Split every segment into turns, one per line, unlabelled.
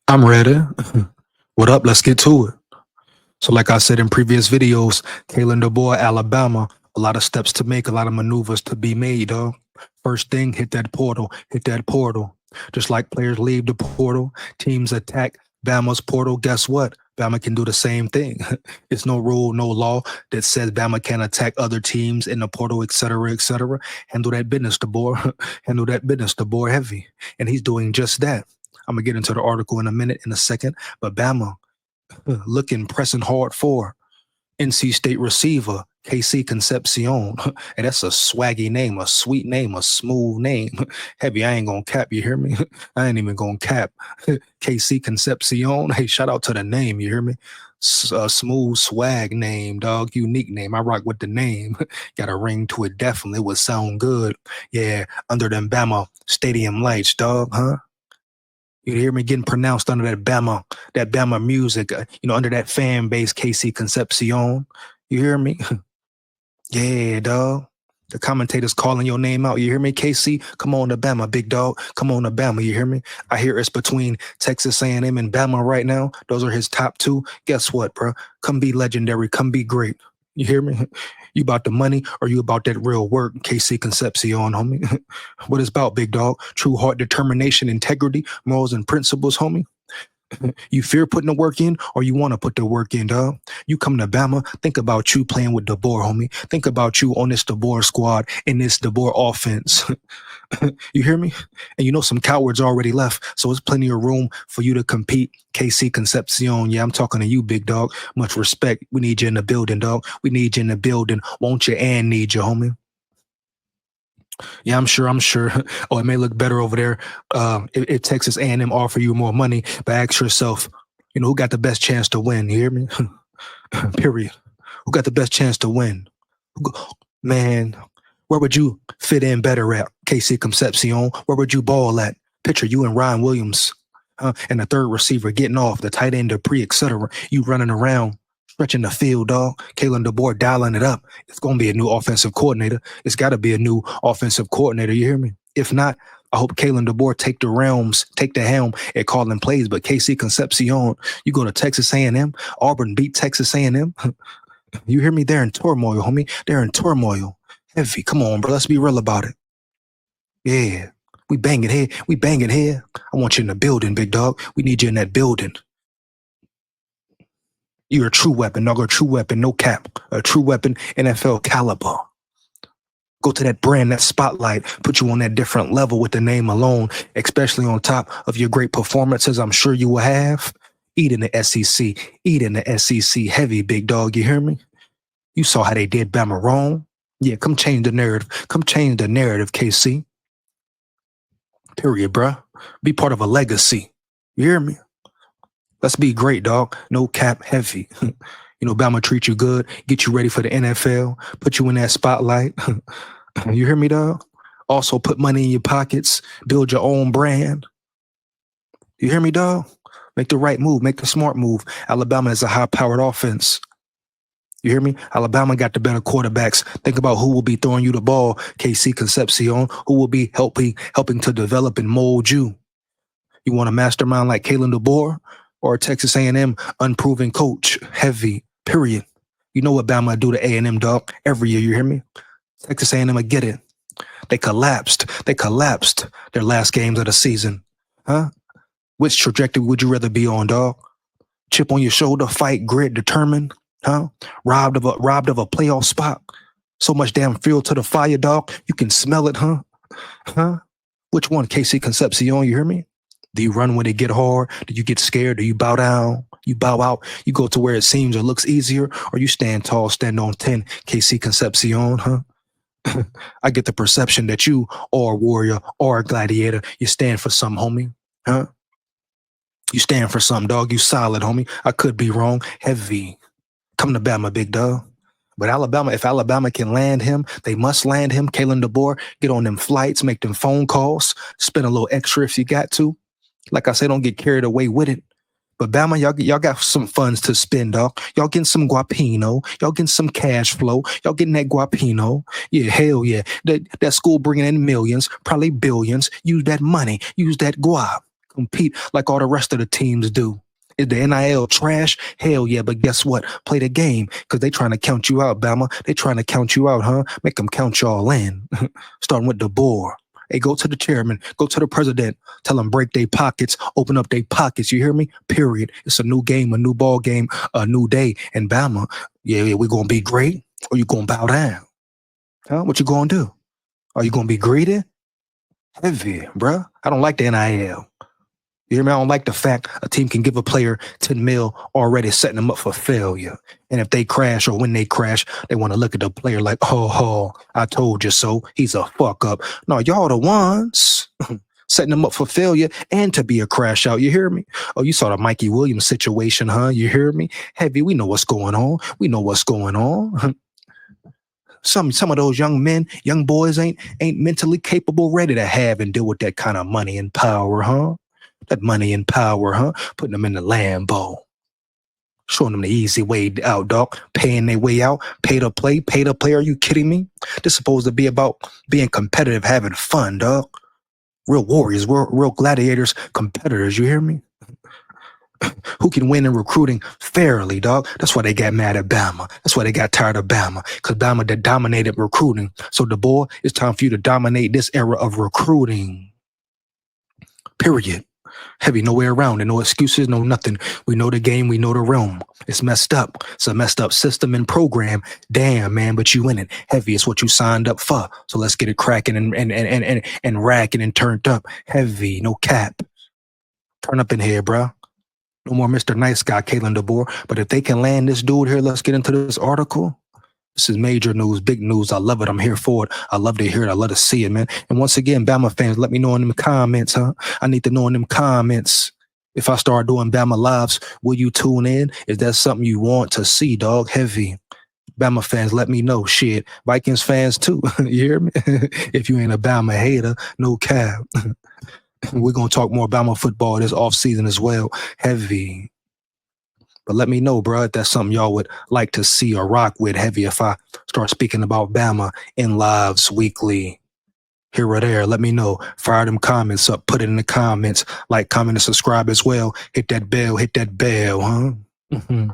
I'm ready. What up? Let's get to it. So, like I said in previous videos, kalendeboer, Alabama, a lot of steps to make, a lot of maneuvers to be made, dog. First thing, hit that portal. Hit that portal. Just like players leave the portal, teams attack Bama's portal. Guess what? Bama can do the same thing. It's no rule, no law that says Bama can attack other teams in the portal, etc., etc. Handle that business, the boy. Handle that business, the boy heavy. And he's doing just that. I'm going to get into the article in a minute, in a second. But Bama looking, pressing hard for NC State receiver, kcconcepcion. And that's a swaggy name, a sweet name, a smooth name. Heavy, I ain't going to cap, you hear me? I ain't even going to cap. kcconcepcion. Hey, shout out to the name, you hear me? Smooth swag name, dog. Unique name. I rock with the name. Got a ring to it, definitely. It would sound good. Yeah, under them Bama stadium lights, dog, huh? You hear me getting pronounced under that Bama music, under that fan base, kcconcepcion. You hear me? Yeah, dog. The commentators calling your name out. You hear me, KC? Come on to Bama, big dog. Come on to Bama. You hear me? I hear it's between Texas A&M and Bama right now. Those are his top two. Guess what, bro? Come be legendary. Come be great. You hear me? You about the money or you about that real work, kcconcepcion, homie? What it's about, big dog? True heart, determination, integrity, morals, and principles, homie? You fear putting the work in or you want to put the work in, dog? You come to Bama, think about you playing with DeBoer, homie. Think about you on this DeBoer squad in this DeBoer offense. You hear me? And you know some cowards already left, so it's plenty of room for you to compete. kcconcepcion, yeah, I'm talking to you, big dog. Much respect. We need you in the building, dog. We need you in the building. Won't you and need you, homie? Yeah, I'm sure. Oh, it may look better over there if Texas A&M offer you more money, but ask yourself, who got the best chance to win? You hear me? Period. Who got the best chance to win? Man, where would you fit in better at, kcconcepcion? Where would you ball at? Picture you and Ryan Williams and the third receiver getting off, the tight end, Dupree, etc. You running around, stretching the field, dog. Kalendeboer dialing it up. It's going to be a new offensive coordinator. It's got to be a new offensive coordinator. You hear me? If not, I hope Kalendeboer take the helm at calling plays. But kcconcepcion, you go to Texas A&M, Auburn beat Texas A&M. You hear me? They're in turmoil, homie. They're in turmoil. Heavy. Come on, bro. Let's be real about it. Yeah. We bang it here. We bang it here. I want you in the building, big dog. We need you in that building. You're a true weapon, dog. A true weapon, no cap. A true weapon, NFL caliber. Go to that brand, that spotlight, put you on that different level with the name alone, especially on top of your great performances I'm sure you will have. Eat in the SEC. Eat in the SEC heavy, big dog. You hear me? You saw how they did Bama wrong. Yeah, come change the narrative. Come change the narrative, KC. Period, bruh. Be part of a legacy. You hear me? Let's be great, dog. No cap heavy. Bama treat you good, get you ready for the NFL, put you in that spotlight. You hear me, dog? Also put money in your pockets, build your own brand. You hear me, dog? Make the right move, make the smart move. Alabama is a high-powered offense. You hear me? Alabama got the better quarterbacks. Think about who will be throwing you the ball, kcconcepcion, who will be helping to develop and mold you. You want a mastermind like kalendeboer or a Texas A&M unproven coach? Heavy, period. You know what Bama do to A&M, dog? Every year, you hear me? Texas A&M, I get it. They collapsed their last games of the season. Huh? Which trajectory would you rather be on, dog? Chip on your shoulder, fight, grit, determined? Huh? Robbed of a playoff spot. So much damn fuel to the fire, dog. You can smell it, huh? Huh? Which one, kcconcepcion? You hear me? Do you run when it get hard? Do you get scared? Do you bow down? You bow out? You go to where it seems or looks easier? Or you stand tall, stand on 10, kcconcepcion, huh? I get the perception that you are a warrior or a gladiator. You stand for something, homie. Huh? You stand for something, dog. You solid, homie. I could be wrong. Heavy. Come to Bama, big dog. But if Alabama can land him, they must land him. kalendeboer, get on them flights, make them phone calls, spend a little extra if you got to. Like I say, don't get carried away with it. But Bama, y'all got some funds to spend, dog. Y'all getting some guapino. Y'all getting some cash flow. Y'all getting that guapino. Yeah, hell yeah. That school bringing in millions, probably billions. Use that money. Use that guap. compete like all the rest of the teams do. Is the NIL trash? Hell yeah, but guess what? Play the game, because they trying to count you out, Bama. They trying to count you out, huh? Make them count y'all in. Starting with the board. Hey, go to the chairman, go to the president, tell them break their pockets, open up their pockets. You hear me? Period. It's a new game, a new ball game, a new day. And Bama, yeah, we going to be great, or you going to bow down? Huh? What you going to do? Are you going to be greedy? Heavy, bruh. I don't like the NIL. You hear me? I don't like the fact a team can give a player 10 mil already, setting them up for failure. And if they crash or when they crash, they want to look at the player like, oh, I told you so. He's a fuck up. No, y'all the ones setting them up for failure and to be a crash out. You hear me? Oh, you saw the Mikey Williams situation, huh? You hear me? Heavy, we know what's going on. We know what's going on. Some of those young men, young boys ain't mentally capable, ready to have and deal with that kind of money and power, huh? That money and power, huh? Putting them in the Lambo. Showing them the easy way out, dog. Paying their way out. Pay to play. Pay to play. Are you kidding me? This is supposed to be about being competitive, having fun, dog. Real warriors, real gladiators, competitors. You hear me? Who can win in recruiting fairly, dog? That's why they got mad at Bama. That's why they got tired of Bama. Because Bama dominated recruiting. So the boy, it's time for you to dominate this era of recruiting. Period. Heavy, no way around it, no excuses, no nothing. We know the game, we know the realm. It's messed up. It's a messed up system and program. Damn, man, but you in it. Heavy, it's what you signed up for. So let's get it cracking and racking and turned up. Heavy, no cap. Turn up in here, bro. No more Mr. Nice Guy, kalendeboer. But if they can land this dude here, let's get into this article. This is major news, big news. I love it. I'm here for it. I love to hear it. I love to see it, man. And once again, Bama fans, let me know in them comments, huh? I need to know in them comments. If I start doing Bama lives, will you tune in? Is that something you want to see, dog? Heavy. Bama fans, let me know. Shit. Vikings fans, too. You hear me? If you ain't a Bama hater, no cap. We're going to talk more Bama football this offseason as well. Heavy. But let me know, bro, if that's something y'all would like to see or rock with. Heavy if I start speaking about Bama in lives weekly here or there. Let me know. Fire them comments up. Put it in the comments. Like, comment, and subscribe as well. Hit that bell, huh? Mm-hmm.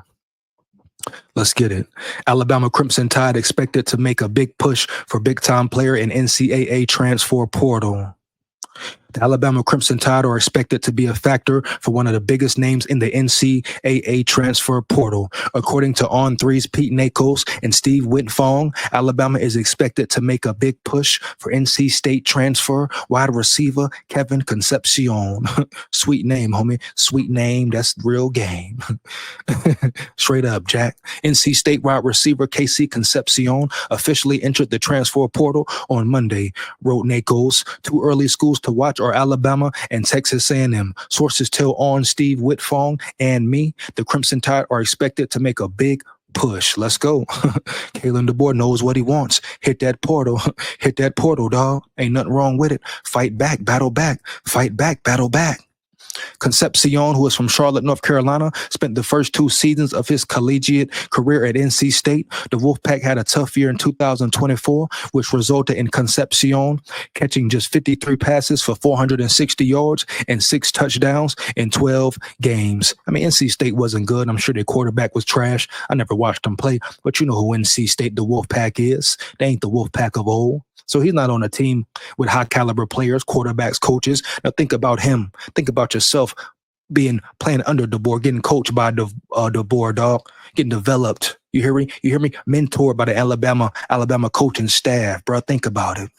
Let's get it. Alabama Crimson Tide expected to make a big push for big-time player in NCAA transfer portal. The Alabama Crimson Tide are expected to be a factor for one of the biggest names in the NCAA transfer portal. According to On3's Pete Nakos and Steve Whitfong, Alabama is expected to make a big push for NC State transfer wide receiver Kevin Concepion. Sweet name, homie. Sweet name. That's real game. Straight up, Jack. NC State wide receiver kcconcepcion officially entered the transfer portal on Monday, wrote Nakos. Two early schools to watch are Alabama and Texas A&M. Sources tell On Steve Whitfong and me, the Crimson Tide are expected to make a big push. Let's go. kalendeboer knows what he wants. Hit that portal. Hit that portal, dog. Ain't nothing wrong with it. Fight back, battle back. Fight back, battle back. Concepion, who is from Charlotte, North Carolina, spent the first 2 seasons of his collegiate career at NC State. The Wolfpack had a tough year in 2024, which resulted in Concepion catching just 53 passes for 460 yards and 6 touchdowns in 12 games. I mean, NC State wasn't good. I'm sure their quarterback was trash. I never watched them play, but you know who NC State, the Wolfpack is. They ain't the Wolfpack of old. So he's not on a team with high caliber players, quarterbacks, coaches. Now think about him. Think about yourself playing under DeBoer, getting coached by DeBoer, dog, getting developed. You hear me? You hear me? Mentored by the Alabama coaching staff, bro. Think about it.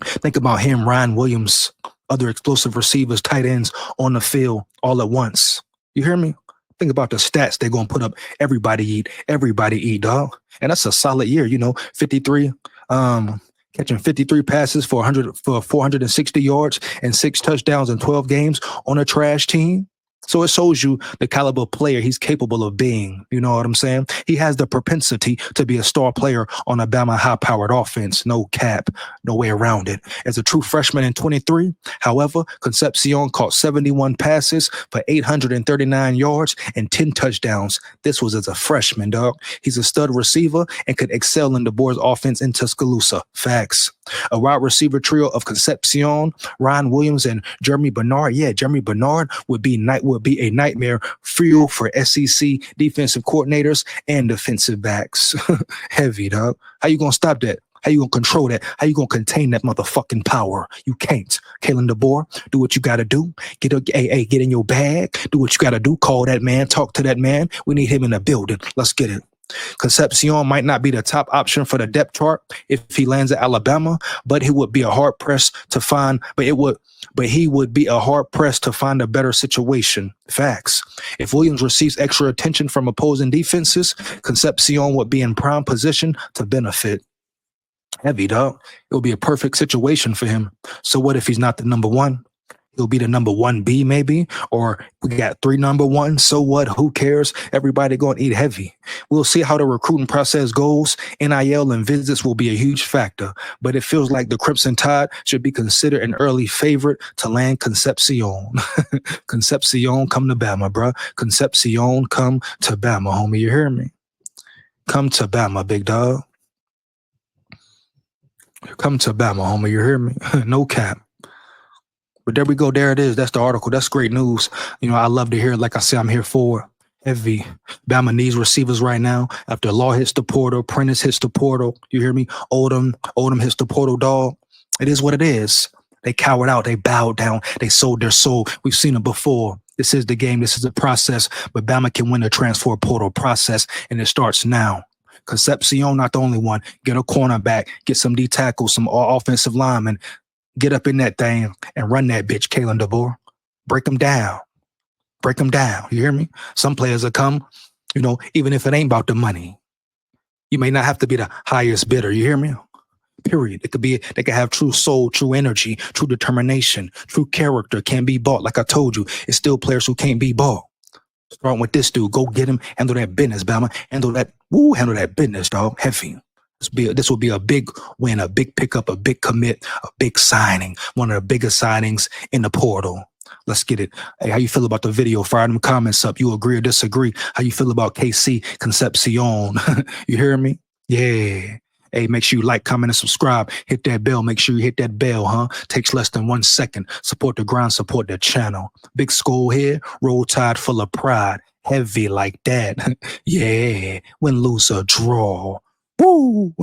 Think about him, Ryan Williams, other explosive receivers, tight ends on the field all at once. You hear me? Think about the stats they're going to put up. Everybody eat, dog. And that's a solid year, 53, catching 53 passes for 460 yards and 6 touchdowns in 12 games on a trash team. So it shows you the caliber player he's capable of being. You know what I'm saying? He has the propensity to be a star player on a Bama high-powered offense. No cap, no way around it. As a true freshman in 23, however, Concepion caught 71 passes for 839 yards and 10 touchdowns. This was as a freshman, dog. He's a stud receiver and could excel in DeBoer's offense in Tuscaloosa. Facts. A wide receiver trio of Concepion, Ryan Williams, and Jeremy Bernard. Yeah, Jeremy Bernard would be a nightmare fuel for SEC defensive coordinators and defensive backs. Heavy, dog. How you gonna stop that? How you gonna control that? How you gonna contain that motherfucking power? You can't. Kalendeboer, do what you gotta do. Get in your bag. Do what you gotta do. Call that man. Talk to that man. We need him in the building. Let's get it. Concepcion might not be the top option for the depth chart if he lands at Alabama, but he would be a hard pressed to find. He would be a hard pressed to find a better situation. Facts. If Williams receives extra attention from opposing defenses, Concepcion would be in prime position to benefit. Heavy, dog. It will be a perfect situation for him. So what if he's not the number one? He'll be the number 1B maybe, or we got 3 number ones. So what? Who cares? Everybody going to eat heavy. We'll see how the recruiting process goes. NIL and visits will be a huge factor, but it feels like the Crimson Tide should be considered an early favorite to land Concepcion. Concepcion, come to Bama, bro. Concepcion, come to Bama, homie. You hear me? Come to Bama, big dog. Come to Bama, homie. You hear me? No cap. But there we go. There it is. That's the article. That's great news. You know, I love to hear it. Like I said, I'm here for heavy. Bama needs receivers right now. After Law hits the portal, Prentice hits the portal. You hear me? Odom hits the portal, dog. It is what it is. They cowered out. They bowed down. They sold their soul. We've seen it before. This is the game. This is the process. But Bama can win the transfer portal process, and it starts now. Concepcion, not the only one. Get a cornerback. Get some D tackles, some offensive linemen. Get up in that thing and run that bitch, Kalendeboer. Break them down. Break them down. You hear me? Some players will come, you know, even if it ain't about the money. You may not have to be the highest bidder. You hear me? Period. They could have true soul, true energy, true determination, true character, can't be bought. Like I told you, it's still players who can't be bought. Starting with this dude. Go get him. Handle that business, Bama. Handle that business, dog. Heavy. This will be a big win, a big pickup, a big commit, a big signing. One of the biggest signings in the portal. Let's get it. Hey, how you feel about the video? Fire them comments up. You agree or disagree? How you feel about KC Concepcion? You hear me? Yeah. Hey, make sure you like, comment, and subscribe. Hit that bell. Make sure you hit that bell, huh? Takes less than 1 second. Support the grind, support the channel. Big skull here, roll tide full of pride. Heavy like that. Yeah. Win, lose, or draw. Woo!